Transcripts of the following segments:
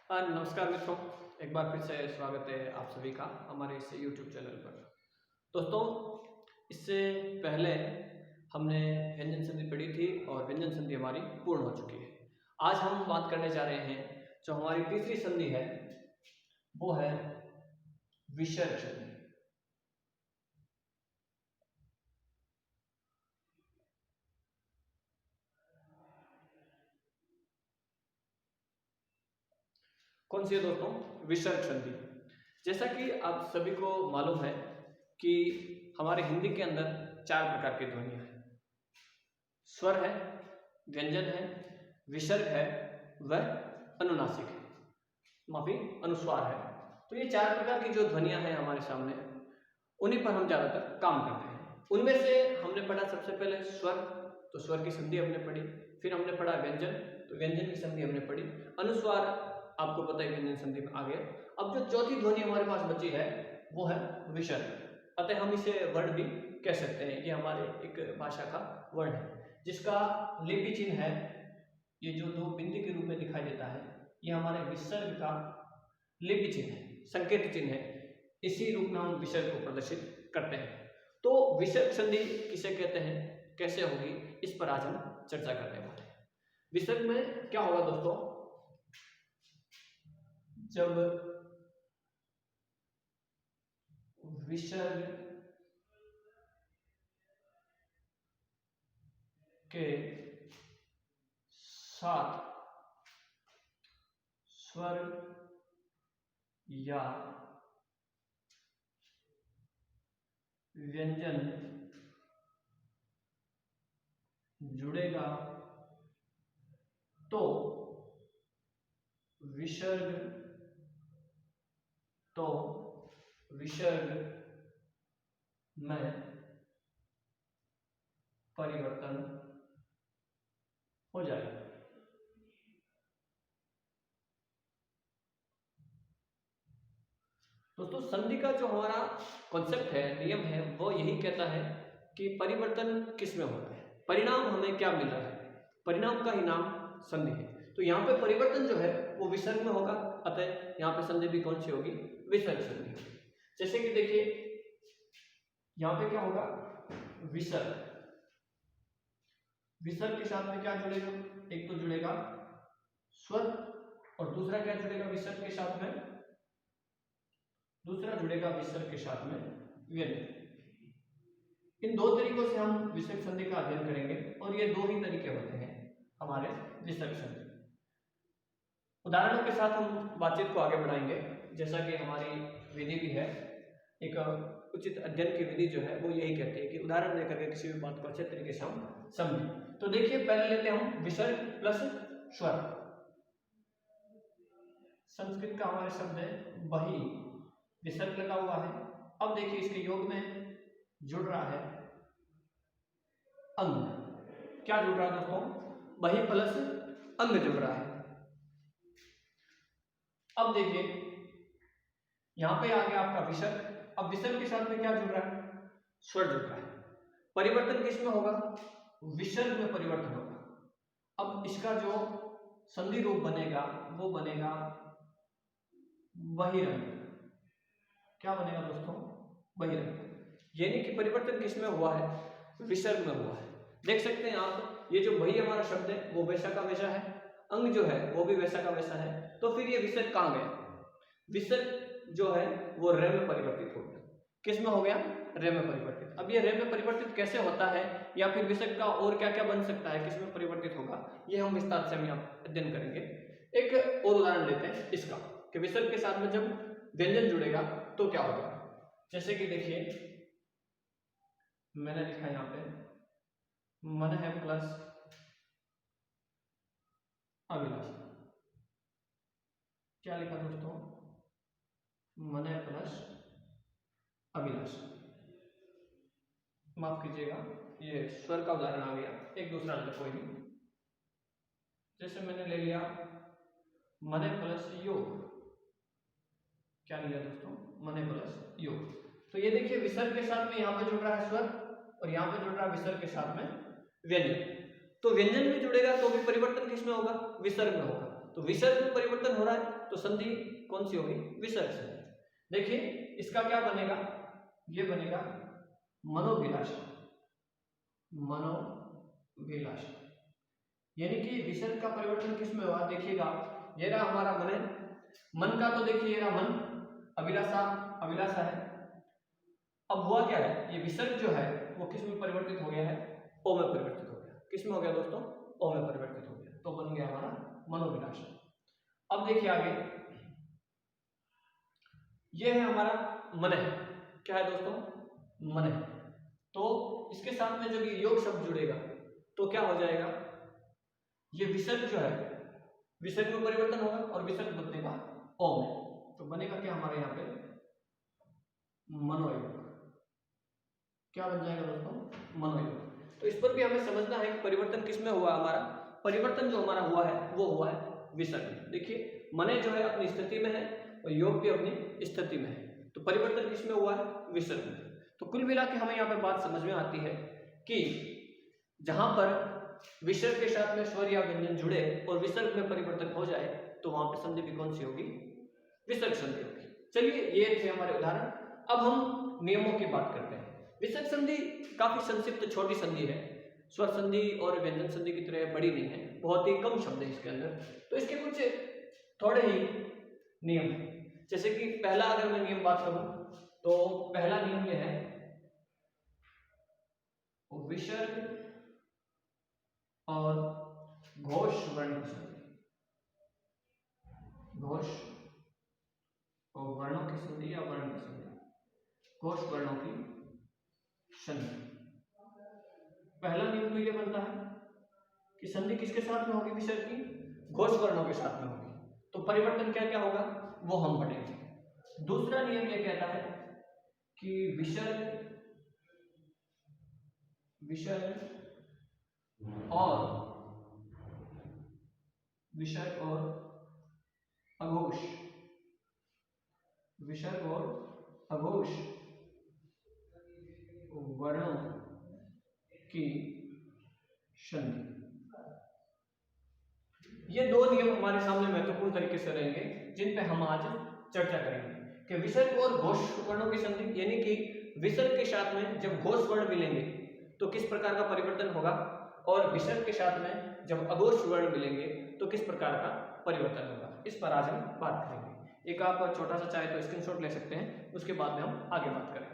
नमस्कार मित्रों, एक बार फिर से स्वागत है आप सभी का हमारे इस YouTube चैनल पर। दोस्तों, इससे पहले हमने व्यंजन संधि पढ़ी थी और व्यंजन संधि हमारी पूर्ण हो चुकी है। आज हम बात करने जा रहे हैं जो हमारी तीसरी संधि है, वो है विसर्ग संधि। कौन सी है दोस्तों? विसर्ग संधि। जैसा कि आप सभी को मालूम है कि हमारे हिंदी के अंदर 4 प्रकार की ध्वनियां हैं। स्वर है, व्यंजन है, विसर्ग है, वह अनुनासिक है, माफी अनुस्वार है। तो ये 4 प्रकार की जो ध्वनियां हैं हमारे सामने, उन्हीं पर हम ज्यादातर काम करते हैं। उनमें से हमने पढ़ा सबसे पहले स्वर, तो स्वर की संधि हमने पढ़ी। फिर हमने पढ़ा व्यंजन, तो व्यंजन की संधि हमने पढ़ी। अनुस्वार आपको पता है व्यंजन संधि में आ गया। अब जो चौथी ध्वनि हमारे पास बची है वो है विसर्ग। अतः हम इसे वर्ण भी कह सकते हैं। ये हमारे एक भाषा का वर्ण है जिसका लिपि चिन्ह है, ये जो 2 बिंदु के रूप में दिखाई देता है, ये हमारे विसर्ग का लिपि चिन्ह है, संकेत चिन्ह है। इसी रूप में हम विसर्ग को प्रदर्शित करते हैं। तो विसर्ग संधि किसे कहते हैं, कैसे होगी, इस पर आज हम चर्चा करने वाले हैं। विसर्ग में क्या होगा दोस्तों? जब विसर्ग के साथ स्वर या व्यंजन जुड़ेगा तो विसर्ग में परिवर्तन हो जाएगा। दोस्तों, संधि का जो हमारा कॉन्सेप्ट है, नियम है, वो यही कहता है कि परिवर्तन किस में होता है, परिणाम हमें क्या मिल रहा है, परिणाम का ही नाम संधि है। तो यहाँ पे परिवर्तन जो है वो विसर्ग में होगा, अतः यहाँ पे संधि भी कौन सी होगी? विसर्ग संधि होगी। जैसे कि देखिए, यहाँ पे क्या होगा? विसर्ग। विसर्ग के साथ में क्या जुड़ेगा? एक तो जुड़ेगा स्वर और दूसरा क्या जुड़ेगा विसर्ग के साथ में? दूसरा जुड़ेगा विसर्ग के साथ में व्यंजन। इन 2 तरीकों से हम विसर्ग संधि का अध्ययन करेंगे और ये 2 ही तरीके होते हैं हमारे विसर्ग संधि। उदाहरणों के साथ हम बातचीत को आगे बढ़ाएंगे। जैसा कि हमारी विधि भी है, एक उचित अध्ययन की विधि जो है वो यही कहती है कि उदाहरण देकर के किसी भी बात को अच्छे तरीके से हम समझें। तो देखिए, पहले लेते हैं हम विसर्ग प्लस स्वर। संस्कृत का हमारे शब्द है बही, विसर्ग लगा हुआ है। अब देखिए, इसके योग में जुड़ रहा है अंग। क्या जुड़ रहा है दोस्तों? बही प्लस अंग जुड़ रहा है। अब देखिए, यहां पे आ गया आपका विसर्ग। अब विसर्ग के साथ में क्या जुड़ रहा है? स्वर जुड़ रहा है। परिवर्तन किस में होगा? विसर्ग में परिवर्तन होगा। अब इसका जो संधि रूप बनेगा वो बनेगा बहिरंग। क्या बनेगा दोस्तों? बहिरंग। यानी कि परिवर्तन किस में हुआ है? विसर्ग में हुआ है। देख सकते हैं आप, ये जो बही हमारा शब्द है वो वैसा का वैसा है, अंग जो है वो भी वैसा का वैसा है। तो फिर ये विसर्ग कहां गया? विसर्ग जो है वो रे में परिवर्तित हो गया। किस में हो गया? रे में परिवर्तित। अब ये रे में परिवर्तित कैसे होता है, या फिर विसर्ग का और क्या क्या बन सकता है, किस में परिवर्तित होगा, ये हम विस्तार से अध्ययन करेंगे। एक और उदाहरण लेते हैं इसका कि विसर्ग के साथ में जब व्यंजन जुड़ेगा तो क्या होगा। जैसे कि देखिए, मैंने लिखा यहाँ पे मन है प्लस अभिलाषा। क्या लिखा दोस्तों? मन है प्लस अभिलाषा। माफ कीजिएगा, ये स्वर का उदाहरण आ गया, एक दूसरा ले, कोई नहीं। जैसे मैंने ले लिया मने प्लस योग। क्या लिया दोस्तों? मने प्लस योग। तो ये देखिए, विसर्ग के साथ में यहाँ पे जुड़ रहा है स्वर और यहाँ पे जुड़ रहा है विसर्ग के साथ में व्यंजन। तो व्यंजन भी जुड़ेगा तो भी परिवर्तन किस में होगा? विसर्ग में होगा। तो विसर्ग में परिवर्तन हो रहा है तो संधि कौन सी होगी? विसर्ग संधि। देखिए इसका क्या बनेगा, ये बनेगा मनोभिलाषा। मनोभिलाषा यानी कि विसर्ग का परिवर्तन किस में हुआ? देखिएगा ये रहा हमारा मन है, मन का तो देखिए ये रहा मन, अभिलाषा अभिलाषा है। अब हुआ क्या है, ये विसर्ग जो है वो किस में परिवर्तित हो गया है? ओ में परिवर्तित हो गया। किस में हो गया दोस्तों? ओ में परिवर्तित हो गया, तो बन गया हमारा मनोभिलाषा। अब देखिए आगे, ये है हमारा मन है। क्या है दोस्तों? मन है। तो इसके साथ में जब ये योग शब्द जुड़ेगा तो क्या हो जाएगा? ये विसर्ग जो है, विसर्ग में परिवर्तन होगा और विसर्ग बदलेगा ओ में, तो बनेगा क्या हमारे यहाँ पे? मनोयोग। क्या बन जाएगा दोस्तों? मनोयोग। तो इस पर भी हमें समझना है कि परिवर्तन किस में हुआ हमारा? परिवर्तन जो हमारा हुआ है वो हुआ है विसर्ग में। देखिए मने जो है अपनी स्थिति में है और योग भी अपनी स्थिति में है, तो परिवर्तन किस में हुआ है? विसर्ग में। तो कुल मिला के हमें यहाँ पे बात समझ में आती है कि जहां पर विसर्ग के साथ में स्वर या व्यंजन जुड़े और विसर्ग में परिवर्तन हो जाए तो वहां पर संधि भी कौन सी होगी? विसर्ग संधि होगी। चलिए ये थे हमारे उदाहरण। अब हम नियमों की बात करते हैं। विसर्ग संधि काफी संक्षिप्त छोटी संधि है, स्वर संधि और व्यंजन संधि की तरह बड़ी नहीं है, बहुत ही कम शब्द है इसके अंदर। तो इसके कुछ थोड़े ही नियम हैं। जैसे कि पहला अगर मैं नियम बात करूं तो पहला नियम यह है, विसर्ग और घोष वर्ण की संधि। घोष और वर्णों की संधि या वर्ण की संधि, घोष वर्णों की संधि। पहला नियम तो यह बनता है कि संधि किसके साथ में होगी? विसर्ग की घोष वर्णों के साथ में होगी। तो परिवर्तन क्या क्या होगा वो हम पढ़ेंगे। दूसरा नियम यह कहता है कि विसर्ग और अघोष, विसर्ग और अघोष वर्णों की संधि। ये दो नियम हमारे सामने महत्वपूर्ण तरीके से रहेंगे जिन पे हम आज चर्चा करेंगे कि विसर्ग और घोष वर्णों की संधि, यानी कि विसर्ग के साथ में जब घोष वर्ण मिलेंगे तो किस प्रकार का परिवर्तन होगा, और विसर्ग के साथ में जब अघोष वर्ण मिलेंगे तो किस प्रकार का परिवर्तन होगा। इस पर आज हम बात करेंगे। एक आप छोटा सा चाहे तो स्क्रीनशॉट ले सकते हैं, उसके बाद में हम आगे बात करें।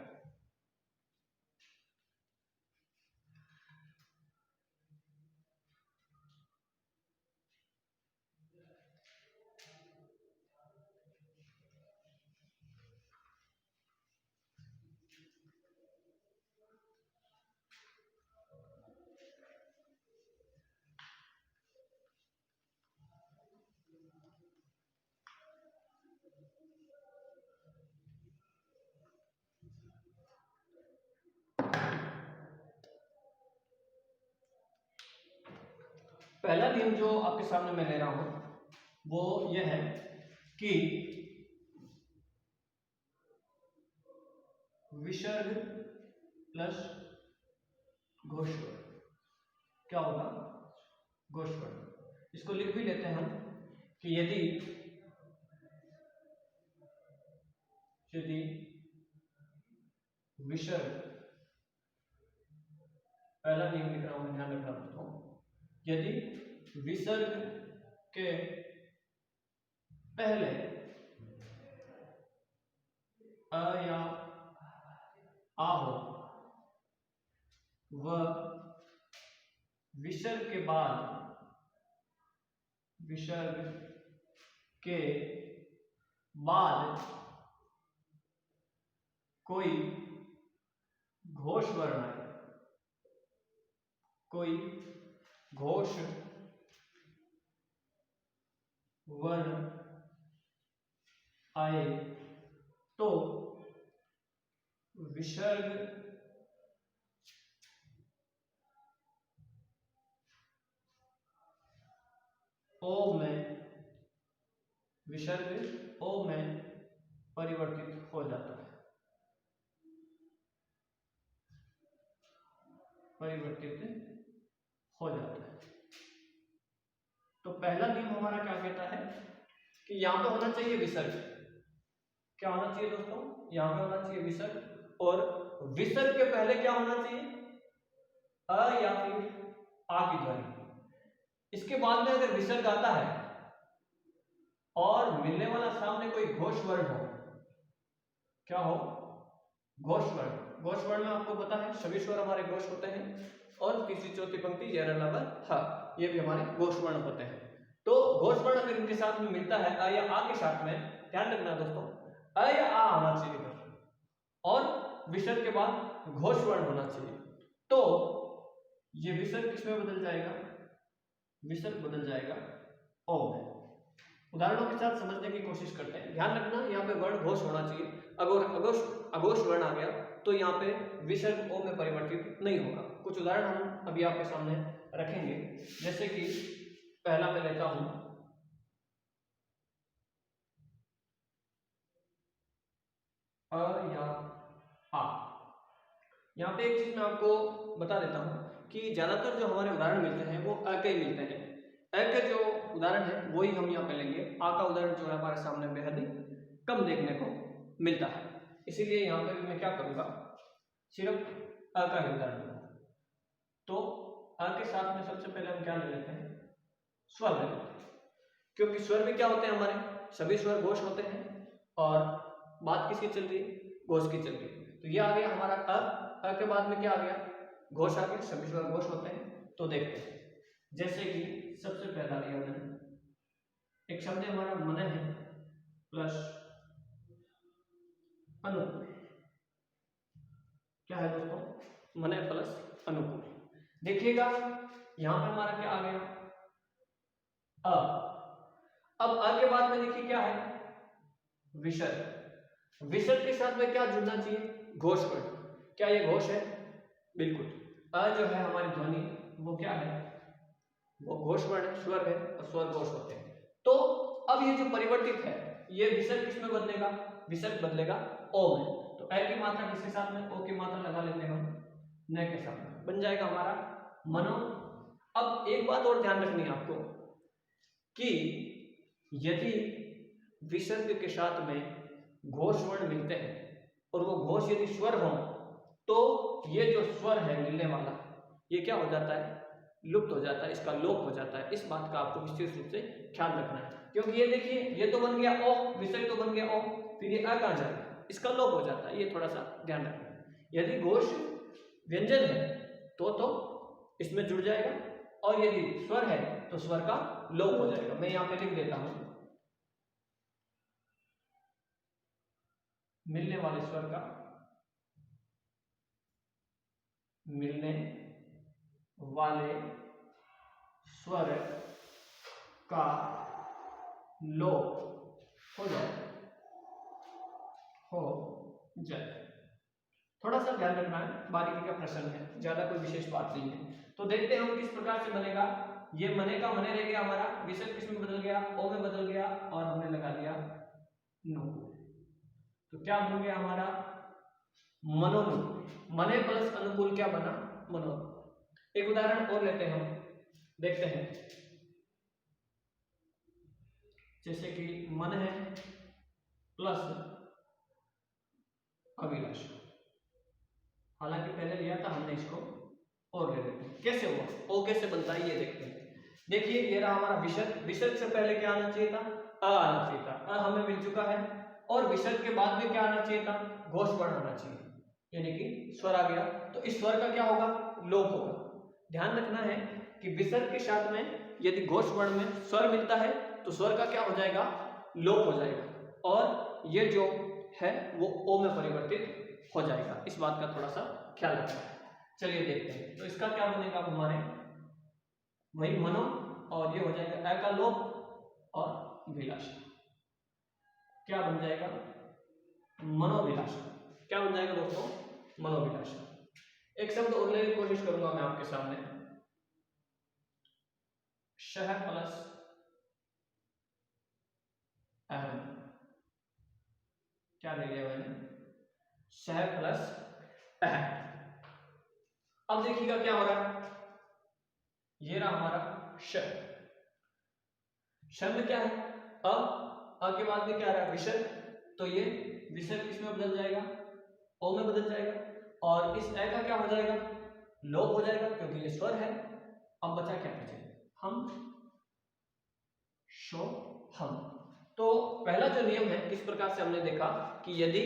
पहला नियम जो आपके सामने मैं ले रहा हूं वो यह है कि विसर्ग प्लस घोष वर्ण क्या होगा? घोष वर्ण। इसको लिख भी लेते हैं हम कि यदि विसर्ग, पहला नियम लिख रहा हूं मैं, ध्यान रखना दोस्तों, यदि विसर्ग के पहले अ या आ हो व विसर्ग के बाद कोई घोष वर्ण आए, कोई घोष वर्ण आए तो विसर्ग ओ में परिवर्तित हो जाता है। परिवर्तित हो जाता है। तो पहला नियम हमारा क्या कहता है कि यहाँ पे होना चाहिए विसर्ग। क्या होना चाहिए दोस्तों? यहाँ पे होना चाहिए विसर्ग, और विसर्ग के पहले क्या होना चाहिए? अ या फिर आ की ध्वनि। इसके बाद में अगर विसर्ग आता है और मिलने वाला सामने कोई घोष वर्ण हो, क्या हो? घोष वर्ण। घोष वर्ण में आपको पता है सभी स्वर हमारे घोष होते हैं, और तीसरी चौथी पंक्ति ये ह ये भी हमारे घोष वर्ण होते हैं। तो घोष वर्ण अगर इनके साथ में मिलता है अ या आ के साथ में, ध्यान रखना दोस्तों, अ या आ आना चाहिए इधर, और विसर्ग के बाद घोष वर्ण होना चाहिए। तो ये विसर्ग किसमें बदल जाएगा? विसर्ग बदल जाएगा ओ में। उदाहरणों के साथ समझने की कोशिश करते हैं। ध्यान रखना यहाँ पे वर्ण घोष होना चाहिए। अगर अघोष वर्ण आ गया तो यहाँ पे विसर्ग ओ में परिवर्तित नहीं होगा। कुछ उदाहरण हम अभी आपके सामने रखेंगे, जैसे कि पहला मैं लेता हूं अ या आ। यहाँ पे एक चीज मैं आपको बता देता हूँ कि ज्यादातर जो हमारे उदाहरण मिलते हैं वो अ के ही मिलते हैं। अ के जो उदाहरण है वही हम यहाँ पे लेंगे। आ का उदाहरण जो है हमारे सामने बेहद ही कम देखने को मिलता है, इसीलिए यहाँ पे मैं क्या करूंगा, सिर्फ अ का ही उदाहरण लूंगा। तो अ के साथ में सबसे पहले हम क्या ले लेते हैं? स्वर ले लेते हैं, क्योंकि स्वर भी क्या होते हैं हमारे, सभी स्वर घोष होते हैं, और बात किसकी चल रही है? घोष की चल रही है। तो ये आ गया हमारा अ के बाद में क्या आ गया? घोष आ गया, सभी स्वर घोष होते हैं। तो देखते हैं, जैसे कि सबसे पहला लिया मैंने, एक शब्द हमारा मन है प्लस अनुकूल। क्या है दोस्तों? मन प्लस अनुकूल। देखिएगा यहां पे हमारा क्या आ गया? अ। अब अ के बाद में देखिए क्या है? विसर्ग। विसर्ग के साथ में क्या जुड़ना चाहिए? घोष वर्ण। क्या ये घोष है? बिल्कुल। अ जो है हमारी ध्वनि वो क्या है? वो घोष वर्ण है, स्वर है, और स्वर घोष होते हैं। तो अब ये जो परिवर्तित है, ये विसर्ग किसमें बदलेगा? विसर्ग बदलेगा ओ में। तो ए की मात्रा किसके साथ में? ओ की मात्रा लगा लेते हैं हम न के साथ में, बन जाएगा हमारा मनो। अब एक बात और ध्यान रखनी है आपको कि यदि विसर्ग के साथ में घोष वर्ण मिलते हैं और वो घोष यदि स्वर हो, तो ये जो स्वर है मिलने वाला, ये क्या हो जाता है? लुप्त हो जाता है, इसका लोप हो जाता है। इस बात का आपको विशेष रूप से ख्याल रखना है, क्योंकि ये देखिए ये तो बन गया ओ, विसर्ग तो बन गया ओ, फिर ये अ कहां जाएगा? इसका लोप हो जाता है। ये थोड़ा सा ध्यान रखना। यदि घोष व्यंजन है तो इसमें जुड़ जाएगा, और यदि स्वर है तो स्वर का लोप हो जाएगा। मैं यहां पे लिख देता हूं, मिलने वाले स्वर का, मिलने वाले स्वर का लोप हो जाए। थोड़ा सा ध्यान रखना है, बारीकी का प्रश्न है, ज्यादा कोई विशेष बात नहीं है। तो देखते हैं हम किस प्रकार से बनेगा। ये मने का मने रह गया हमारा, विसर्ग किस में बदल गया? ओ में बदल गया, और हमने लगा दिया नो। तो क्या बन गया हमारा? मनोनुकूल। मने प्लस अनुकूल क्या बना? मनोनुकूल। एक उदाहरण और लेते हैं हम, देखते हैं, जैसे कि मन है प्लस अभिलाषा। हालांकि पहले लिया था हमने, इसको और ले लेते हैं। कैसे हुआ? ओ कैसे बनता है ये देखते हैं। देखिए ये रहा हमारा विसर्ग। विसर्ग से पहले क्या आना चाहिए था? अ आना चाहिए था। अ हमें मिल चुका है, और विसर्ग के बाद में क्या आना चाहिए था? घोष वर्ण आना चाहिए, यानी कि स्वर आ गया। तो इस स्वर का क्या होगा? लोप होगा। ध्यान रखना है कि विसर्ग के साथ में यदि घोष वर्ण में स्वर मिलता है तो स्वर का क्या हो जाएगा? लोप हो जाएगा, और ये जो है वो ओ में परिवर्तित हो जाएगा। इस बात का थोड़ा सा ख्याल रखना है। चलिए देखते हैं, तो इसका क्या बनेगा हमारे? वही मनो, और ये हो जाएगा अ का लोप और विलासा। क्या बन जाएगा? मनोविलासा। क्या बन जाएगा दोस्तों? मनोविलासा। एक शब्द और लेने की कोशिश करूंगा मैं आपके सामने, शह प्लस अहम। क्या ले लिया मैंने? शह प्लस अहम। अब देखिएगा क्या हो रहा है। ये रहा हमारा श, छंद क्या है? अ के बाद में क्या आ रहा है? विसर्ग, तो ये विसर्ग किसमें बदल जाएगा? ओ में बदल जाएगा। और इस ए का क्या हो जाएगा? लोप हो जाएगा, क्योंकि ये स्वर है। अब बचा क्या पीछे? हम, शो, हम। तो पहला जो नियम है, किस प्रकार से हमने देखा कि यदि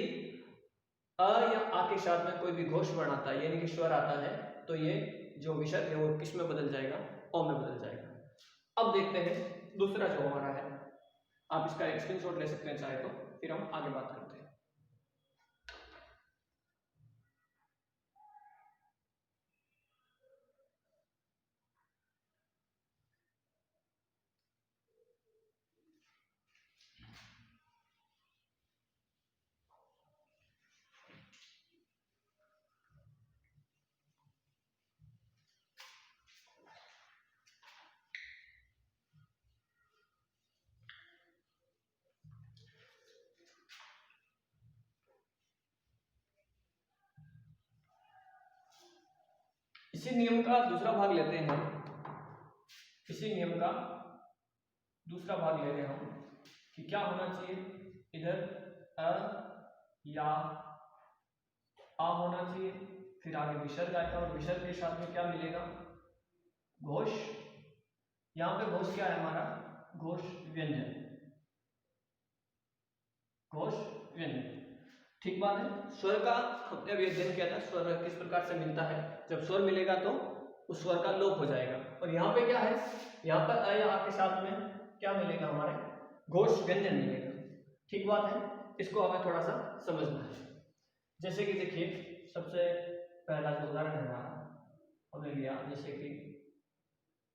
अ या आ के साथ में कोई भी घोष वर्ण आता है, यानी कि स्वर आता है, तो ये जो विसर्ग है वो किस में बदल जाएगा? ओ में बदल जाएगा। अब देखते हैं दूसरा जो हमारा है, आप इसका एक स्क्रीनशॉट ले सकते हैं चाहे तो, फिर हम आगे बात करते हैं। इसी नियम का दूसरा भाग लेते हैं हम। इसी नियम का दूसरा भाग ले रहे हैं हम कि क्या होना चाहिए, इधर अ या आ होना चाहिए, फिर आगे विसर्ग आएगा और विसर्ग के साथ में क्या मिलेगा? घोष। यहाँ पे घोष क्या है हमारा? घोष व्यंजन, घोष व्यंजन। ठीक बात है। स्वर का हमने अभी अध्ययन किया था, स्वर किस प्रकार से मिलता है। जब स्वर मिलेगा तो उस स्वर का लोप हो जाएगा। और यहाँ पे क्या है? यहाँ पर अ या आ के साथ में क्या मिलेगा? हमारे घोष व्यंजन मिलेगा। ठीक बात है। इसको हमें थोड़ा सा समझना है। जैसे कि देखिए, सबसे पहला जो उदाहरण है हमारा, हमने लिया जैसे कि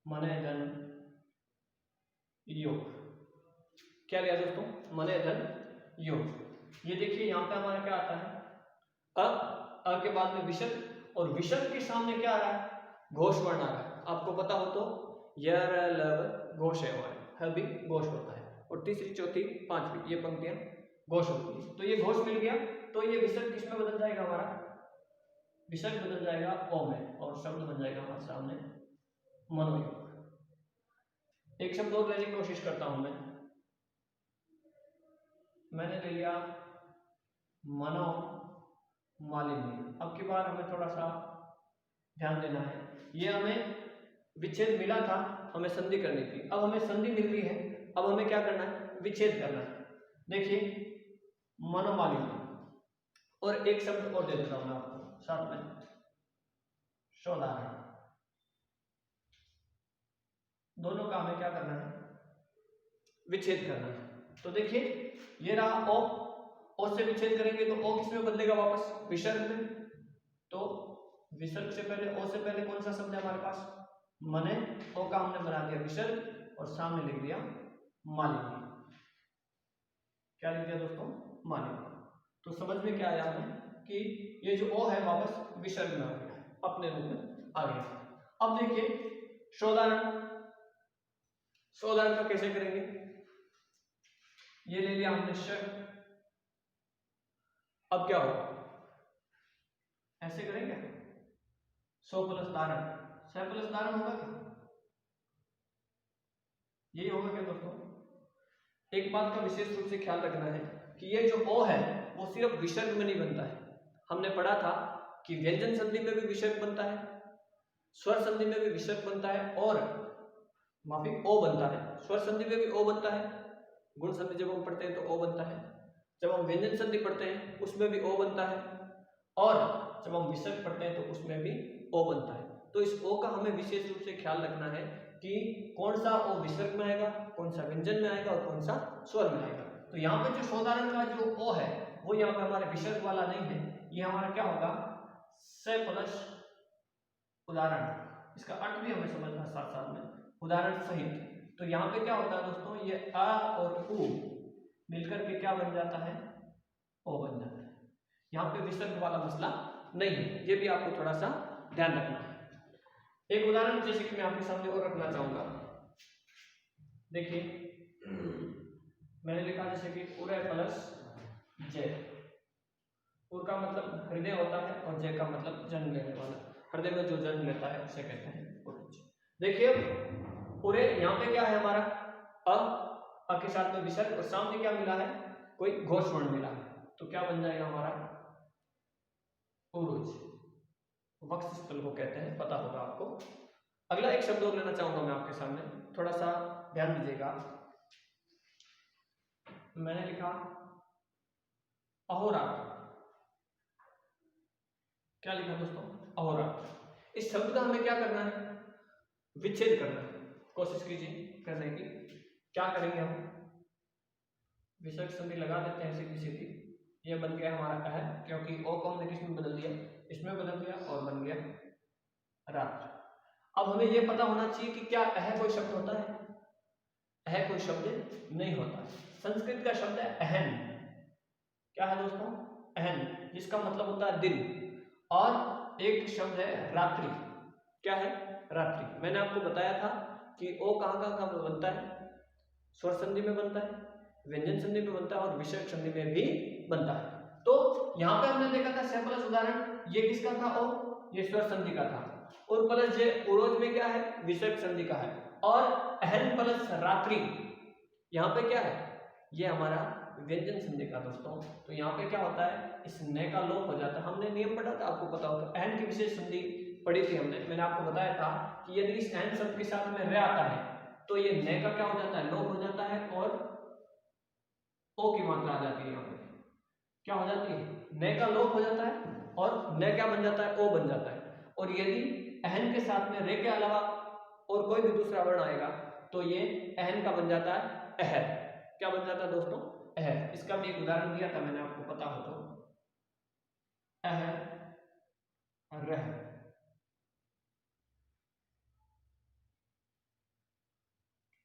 मने धन योग। क्या लिया दोस्तों? मने धन योग। ये देखिए यहाँ पे हमारा क्या आता है? अ के बाद में विसर्ग, और विसर्ग के सामने क्या आ रहा है? घोष वर्ण आ रहा है। आपको पता हो तो यर लव घोष है हमारे, ह भी घोष होता है, और तीसरी चौथी पांचवी ये पंक्तियां घोष होती है। तो ये घोष मिल गया, तो ये विसर्ग किसमें बदल जाएगा? हमारा विसर्ग बदल जाएगा ओ में, और शब्द बन जाएगा हमारे सामने मनोयोग। एक शब्द और लेने की कोशिश करता हूं मैंने ले लिया मनो मालिन्य। अब की बार हमें थोड़ा सा ध्यान देना है। ये हमें विच्छेद मिला था, हमें संधि करनी थी। अब हमें संधि मिल रही है, अब हमें क्या करना है? विच्छेद करना है। देखिए मनोमालिन्य, और एक शब्द और दे देता हूं मैं आपको साथ में, सौदारण। दोनों का हमें क्या करना है? विच्छेद करना है। तो देखिए ये रहा ओ, ओ से विच्छेद करेंगे तो ओ किस में बदलेगा? वापस विसर्ग में। तो विसर्ग से पहले, ओ से पहले कौन सा शब्द है हमारे पास? मने। ओ का हमने बना दिया विसर्ग, और सामने लिख दिया मालिनी। क्या लिख दिया दोस्तों? मालिनी। तो समझ में क्या आया हमें कि ये जो ओ है वापस विसर्ग में आ गया, अपने रूप में आ गया। अब देखिए शोधारण, शोधारण का कैसे करेंगे? ये ले लिया हमने श, अब क्या होगा? ऐसे करेंगे, सो प्लस धारण, स प्लस धारण होगा क्या? यही होगा क्या दोस्तों? एक बात का विशेष रूप से ख्याल रखना है कि ये जो ओ है वो सिर्फ विसर्ग में नहीं बनता है। हमने पढ़ा था कि व्यंजन संधि में भी विसर्ग बनता है, स्वर संधि में भी विसर्ग बनता है, और माफी ओ बनता है। स्वर संधि में भी ओ बनता है, गुण संधि जब हम पढ़ते हैं तो ओ बनता है, जब हम व्यंजन संधि पढ़ते हैं उसमें भी ओ बनता है, और जब हम विसर्ग पढ़ते हैं तो उसमें भी ओ बनता है। तो इस ओ का हमें विशेष रूप से ख्याल रखना है कि कौन सा ओ विसर्ग में आएगा, कौन सा व्यंजन में आएगा, और कौन सा स्वर में आएगा। तो यहाँ पे जो शोधारण का जो ओ है वो यहाँ पे हमारे विसर्ग वाला नहीं है, ये हमारा क्या होगा? स प्लस उदाहरण। इसका अर्थ भी हमें समझना साथ साथ में, उदाहरण सहित। तो यहाँ पे क्या होता है दोस्तों? ये अ और उ मिलकर के क्या बन जाता है? ओ बन जाता है। यहाँ पे विसर्ग वाला मसला नहीं है, ये भी आपको थोड़ा सा ध्यान रखना है। एक उदाहरण जैसे कि मैं आपके सामने और रखना चाहूंगा। देखिए मैंने लिखा जैसे कि उरे प्लस जय। उर का मतलब हृदय होता है, और जय का मतलब जन्म लेने वाला। हृदय में जो जन्म लेता है उसे कहते हैं उरे। देखिए उरे यहाँ पे क्या है हमारा? अ, अ के साथ में विसर्ग और सामने क्या मिला है, कोई घोष वर्ण मिला है, तो क्या बन जाएगा हमारा उरुज, वक्षस्थल को कहते हैं, पता होगा आपको। अगला एक शब्द और लेना चाहूंगा मैं आपके सामने, थोड़ा सा ध्यान दीजिएगा। मैंने लिखा अहोरात्र। क्या लिखा दोस्तों, अहोरात्र। इस शब्द का हमें क्या करना है, विच्छेद करना है। कोशिश कीजिए करने की। क्या करेंगे हम, विसर्ग संधि लगा देते हैं सीधी सीधी। ये बन गया हमारा अह, क्योंकि ओ को हमने किसमें बदल दिया, इसमें बदल दिया, और बन गया रात्र। अब हमें यह पता होना चाहिए कि क्या अह कोई शब्द होता है, अह कोई शब्द नहीं होता। संस्कृत का शब्द है अहन। क्या है दोस्तों, अहन, जिसका मतलब होता है दिन। और एक शब्द है रात्रि। क्या है, रात्रि। मैंने आपको बताया था कि ओ कहाँ कहाँ बनता है, स्वर संधि में बनता है, व्यंजन संधि में बनता है, और विसर्ग संधि में भी बनता है। तो यहाँ पे हमने देखा था सैंपल उदाहरण, ये किसका था, ओ, ये स्वर संधि का था, और प्लस ये उरोज में क्या है, विसर्ग संधि का है, और अहन प्लस रात्रि यहाँ पे क्या है, ये हमारा व्यंजन संधि का दोस्तों। तो यहाँ पे क्या होता है, इस न का लोप हो जाता है। हमने नियम पढ़ा था, आपको पता होगा, अहन की विशेष संधि पढ़ी थी हमने। मैंने आपको बताया था कि यदि इस अहन शब्द के साथ में र आता है तो ये न का क्या हो जाता है, लोप हो जाता है, और ओ की मात्रा आ जाती है। यहाँ पे क्या हो जाती है, न का लोप हो जाता है, और न क्या बन जाता है, ओ बन जाता है। और यदि अहन के साथ में रे के अलावा और कोई भी दूसरा वर्ण आएगा तो ये अहन का बन जाता है अहर। क्या बन जाता है दोस्तों, अहर। इसका भी एक उदाहरण दिया था मैंने, आपको पता हो तो, अहर, रह,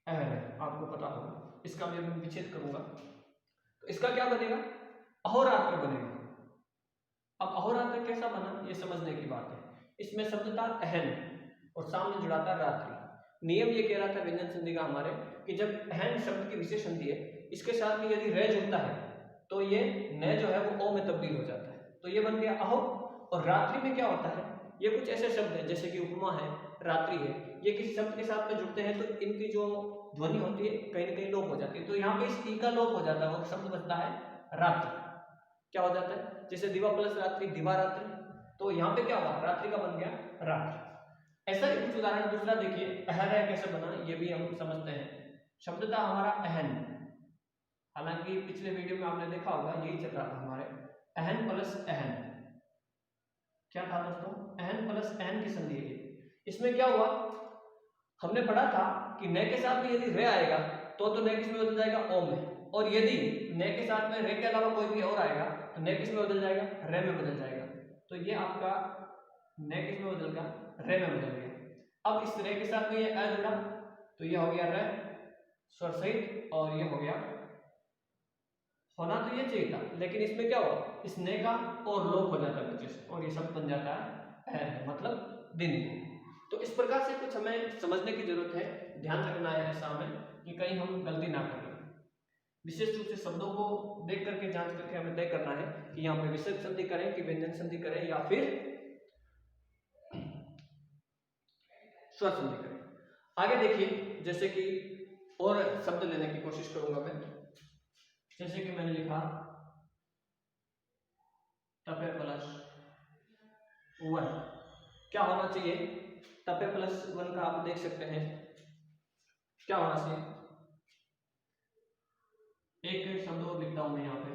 अहर, आपको पता होगा। इसका भी मैं विच्छेद करूंगा तो इसका क्या बनेगा, अहोरात्र बनेगा। अब अहोरात्र कैसा बना, ये समझने की बात है। इसमें शब्द था अहन और सामने जुड़ा था रात्रि। नियम ये कह रहा था व्यंजन संधि का हमारे, कि जब अहन शब्द की विशेष संधि है, इसके साथ में यदि रे जुड़ता है तो ये न जो है वो ओ में तब्दील हो जाता है, तो ये बन गया अहो। और रात्रि में क्या होता है, ये कुछ ऐसे शब्द हैं जैसे कि उपमा है, रात्रि है, ये किसी शब्द के साथ में जुड़ते हैं तो इनकी जो ध्वनि होती है कहीं ना कहीं लोप हो जाती है। तो यहाँ पे इस ई का लोप हो जाता है और शब्द बनता है रात्रि। क्या हो जाता है, जैसे दिवा प्लस रात्रि, दिवा रात्रि, तो यहाँ पे क्या हुआ, रात्रि का बन गया रात्रि। ऐसा ही कुछ उदाहरण दूसरा देखिए, अहर कैसे बना, ये भी हम समझते हैं। शब्द था हमारा अहन, हालांकि पिछले वीडियो में आपने देखा होगा यही चल रहा था हमारे, अहन प्लस अहन। क्या था दोस्तों, अहन प्लस अहन की संधि है। इसमें क्या हुआ, हमने पढ़ा था कि न के साथ में यदि रे आएगा तो न किस में बदल जाएगा, ओ में, और यदि न के साथ में रे के अलावा कोई भी और आएगा तो न किस में बदल जाएगा, रे में बदल जाएगा। तो ये आपका न किस में बदल गया, रे में बदल गया। अब इस रे के साथ में ये अ जुड़ा तो ये हो गया रे स्वर सहित, और ये हो गया, होना तो ये चाहिए था, लेकिन इसमें क्या हुआ, इस ने का और लोप हो जाता है नीचे से, और ये शब्द बन जाता है मतलब दिन को। तो इस प्रकार से कुछ हमें समझने की जरूरत है, ध्यान रखना है ऐसा हमें कि कहीं हम गलती ना करें। विशेष रूप से शब्दों को देख करके जांच करके हमें तय करना है कि यहाँ पे विसर्ग संधि करें कि व्यंजन संधि करें या फिर स्वर संधि करें। आगे देखिए, जैसे कि और शब्द लेने की कोशिश करूंगा मैं। जैसे कि मैंने लिखा टपे प्लस वन, क्या होना चाहिए, टपे प्लस वन का आप देख सकते हैं क्या होना चाहिए। एक शब्द और लिखता हूं मैं यहाँ पे,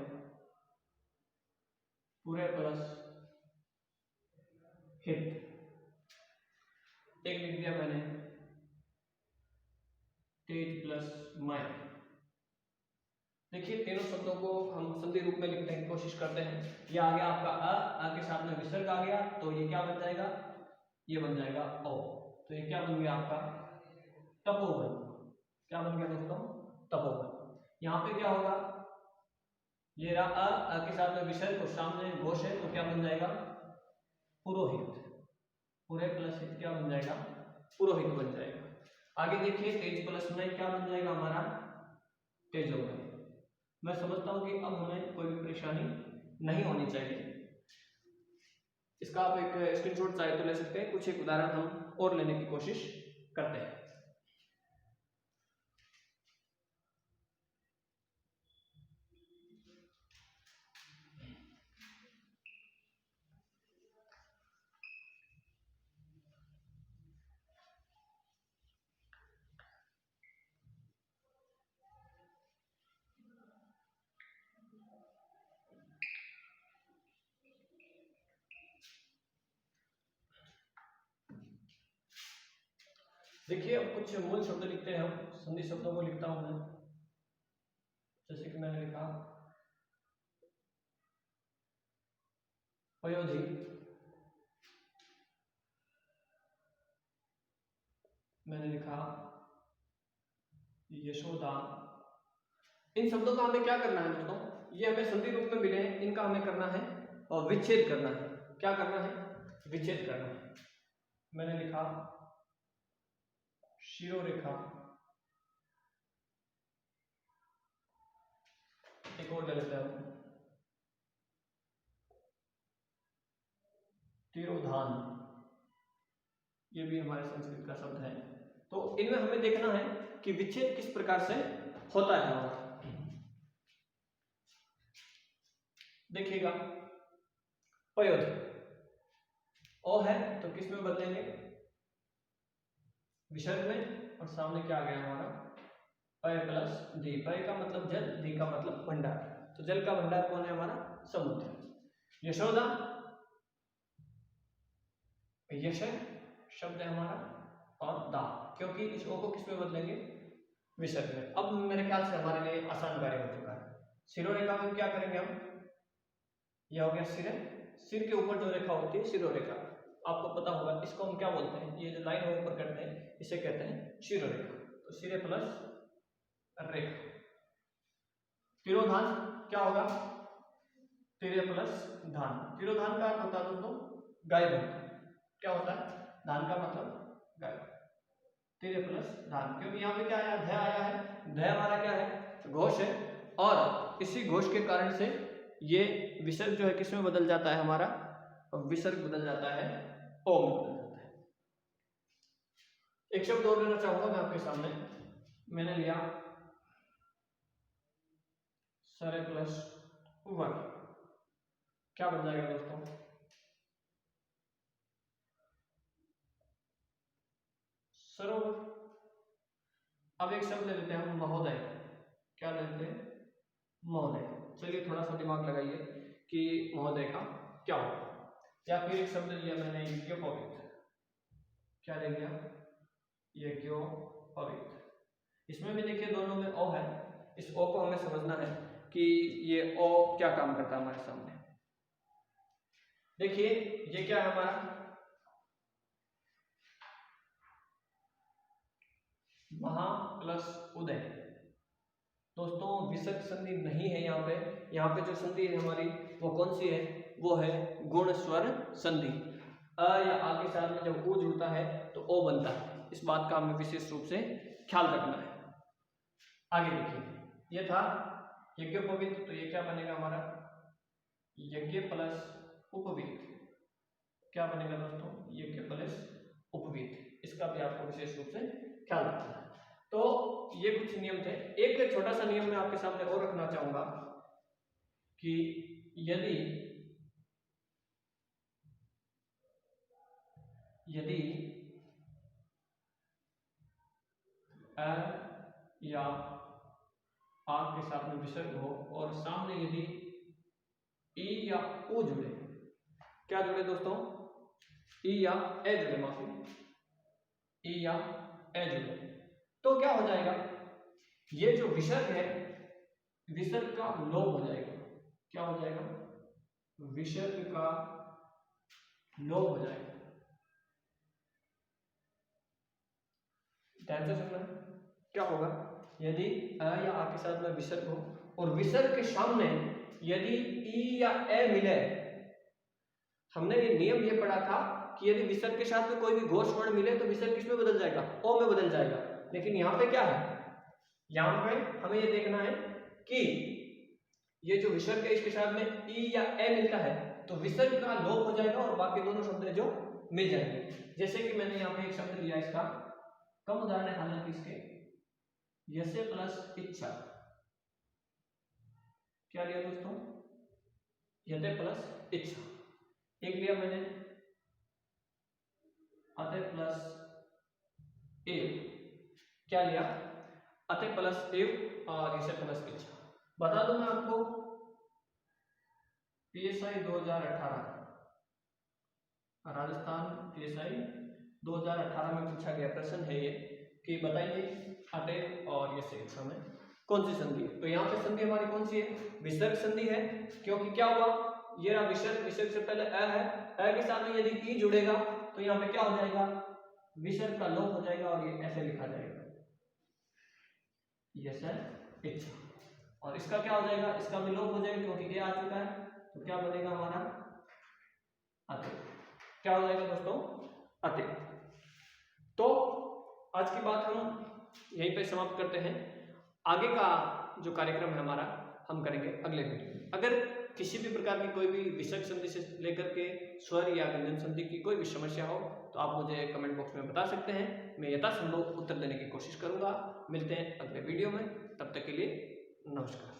पूरे प्लस हित। एक लिख दिया मैंने तेज प्लस मय। देखिए तीनों शब्दों को हम संधि रूप में लिखने की कोशिश करते हैं। ये आ गया आपका अ के साथ में विसर्ग आ गया तो ये क्या बन जाएगा, ये बन जाएगा ओ। तो ये क्या बन गया आपका, तपोवन। क्या बन गया दोस्तों, तपोवन। यहाँ पे क्या होगा, ये रहा अ के साथ में विसर्ग और सामने घोष है तो क्या बन जाएगा, पुरोहित। पूरे प्लस हित क्या बन जाएगा, पुरोहित बन जाएगा। आगे देखिए तेज प्लस में क्या बन जाएगा हमारा, तेजोमय। मैं समझता हूं कि अब हमें कोई भी परेशानी नहीं होनी चाहिए। इसका आप एक स्क्रीनशॉट चाहे तो ले सकते हैं। कुछ एक उदाहरण हम और लेने की कोशिश करते हैं। देखिए अब कुछ मूल शब्द लिखते हैं हम, संधि शब्दों को लिखता हूं मैं। जैसे कि मैंने लिखा पयोधी, मैंने लिखा यशोदा। इन शब्दों का हमें क्या करना है दोस्तों, ये हमें संधि रूप में मिले हैं, इनका हमें करना है और विच्छेद करना है। क्या करना है? विच्छेद करना है। मैंने लिखा शिरोरेखा, एक और ले लेते हैं हम, तिरोधान, ये भी हमारे संस्कृत का शब्द है। तो इनमें हमें देखना है कि विच्छेद किस प्रकार से होता है हमारा। देखिएगा पयोध ओ है तो किस में बदलेंगे? विसर्ग में, और सामने क्या आ गया हमारा पय प्लस दी। पय का मतलब जल, दी का मतलब भंडार। तो जल का भंडार कौन है हमारा? समुद्र। यशोदा, यश शब्द है हमारा, और दा, क्योंकि इस ओ को किस में बदलेंगे? विसर्ग में। अब मेरे ख्याल से हमारे लिए आसान कार्य हो चुका है। शिरोरेखा में क्या करेंगे हम? यह हो गया सिर, सिर के ऊपर जो रेखा होती है शिरोरेखा, आपको पता होगा इसको हम क्या बोलते हैं? ये जो लाइन हम ऊपर करते हैं इसे कहते हैं शिरोरेखा। तो सिरे प्लस रेखा। तिरोधान क्या होगा? तिरे प्लस धान। तिरोधान का अर्थ होता है दोस्तों गाय भूत। क्या होता है? धान का मतलब गाय। तिरे प्लस धान, क्योंकि यहाँ पे क्या आया? ध आया है। ध हमारा क्या है? घोष है, और इसी घोष के कारण से ये विसर्ग जो है किस में बदल जाता है हमारा? विसर्ग बदल जाता है ओ में बदल जाता है। एक शब्द और लेना चाहूंगा मैं आपके सामने। मैंने लिया सरे प्लस वर। क्या बन जाएगा दोस्तों? सरोवर। अब एक शब्द ले लेते हैं हम महोदय। क्या ले लेते हैं? महोदय। चलिए थोड़ा सा दिमाग लगाइए कि महोदय का क्या होगा। या फिर एक शब्द लिया मैंने यज्ञोपवीत। क्या ले लिया? यज्ञोपवीत। इसमें भी देखिए दोनों में ओ है। इस ओ को हमें समझना है कि ये ओ क्या काम करता है हमारे सामने। देखिए ये क्या है हमारा? महा प्लस उदय। दोस्तों विसर्ग संधि नहीं है यहाँ पे। यहाँ पे जो संधि है हमारी वो कौन सी है? वो है गुण स्वर संधि। अ या आ के साथ में जब ऊ जुड़ता है तो ओ बनता है। इस बात का हमें विशेष रूप से ख्याल रखना है। आगे देखिए, ये था यज्ञोपवीत, तो ये क्या बनेगा हमारा? यज्ञ प्लस उपवीत। क्या बनेगा दोस्तों? यज्ञ प्लस उपवीत। इसका भी आपको विशेष रूप से ख्याल रखना है। तो ये कुछ नियम थे। एक छोटा सा नियम मैं आपके सामने और रखना चाहूंगा कि यदि अ या आ के साथ में विसर्ग हो और सामने यदि ई या ओ जुड़े। क्या जुड़े दोस्तों? ई या ए जुड़े, माफी, ई या ए जुड़े, तो क्या हो जाएगा? ये जो विसर्ग है, विसर्ग का लोप हो जाएगा। क्या हो जाएगा? विसर्ग का लोप हो जाएगा। ध्यान से सुनना। क्या होगा? यदि अ या आ के साथ में विसर्ग हो और विसर्ग के सामने यदि ई या ए मिले। हमने ये नियम ये पढ़ा था कि यदि विसर्ग के साथ में कोई भी घोष वर्ण मिले तो विसर्ग किस में बदल जाएगा? ओ में बदल जाएगा। लेकिन यहाँ पे क्या है? यहाँ पे हमें ये देखना है कि ये जो विसर्ग है इसके साथ में ई या ए मिलता है तो विसर्ग का लोप हो जाएगा और बाकी दोनों शब्द जो मिल जाएंगे। जैसे कि मैंने यहाँ पे एक शब्द लिया, इसका कम उदाहरण है हालांकि इसके, यसे प्लस इच्छा। क्या लिया दोस्तों? यते प्लस इच्छा। एक लिया मैंने अते प्लस एव। क्या लिया? अते प्लस एव और यसे प्लस इच्छा। बता दूं मैं आपको, PSI 2018 राजस्थान PSI 2018 में पूछा गया प्रश्न है ये कि बताइए अतएव और ये से में कौन सी संधि है। तो यहाँ पे संधि हमारी कौन सी है, विसर्ग संधि है, क्योंकि क्या हुआ, ये रहा विसर्ग, विसर्ग से पहले अ है, अ के साथ में यदि ई जुड़ेगा तो यहाँ पे क्या हो जाएगा, विसर्ग का लोप हो जाएगा और ये ऐसे लिखा जाएगा, यस है इच्छा, और इसका क्या हो जाएगा, इसका भी लोप हो जाएगा क्योंकि ये आ चुका है, तो क्या बनेगा हमारा अतः, क्या हो जाएगा दोस्तों अतः। तो आज की बात हम यहीं पे समाप्त करते हैं। आगे का जो कार्यक्रम है हमारा हम करेंगे अगले वीडियो में। अगर किसी भी प्रकार की कोई भी विसर्ग संधि से लेकर के स्वर या व्यंजन संधि की कोई भी समस्या हो तो आप मुझे कमेंट बॉक्स में बता सकते हैं, मैं यथासंभव उत्तर देने की कोशिश करूंगा। मिलते हैं अगले वीडियो में, तब तक के लिए नमस्कार।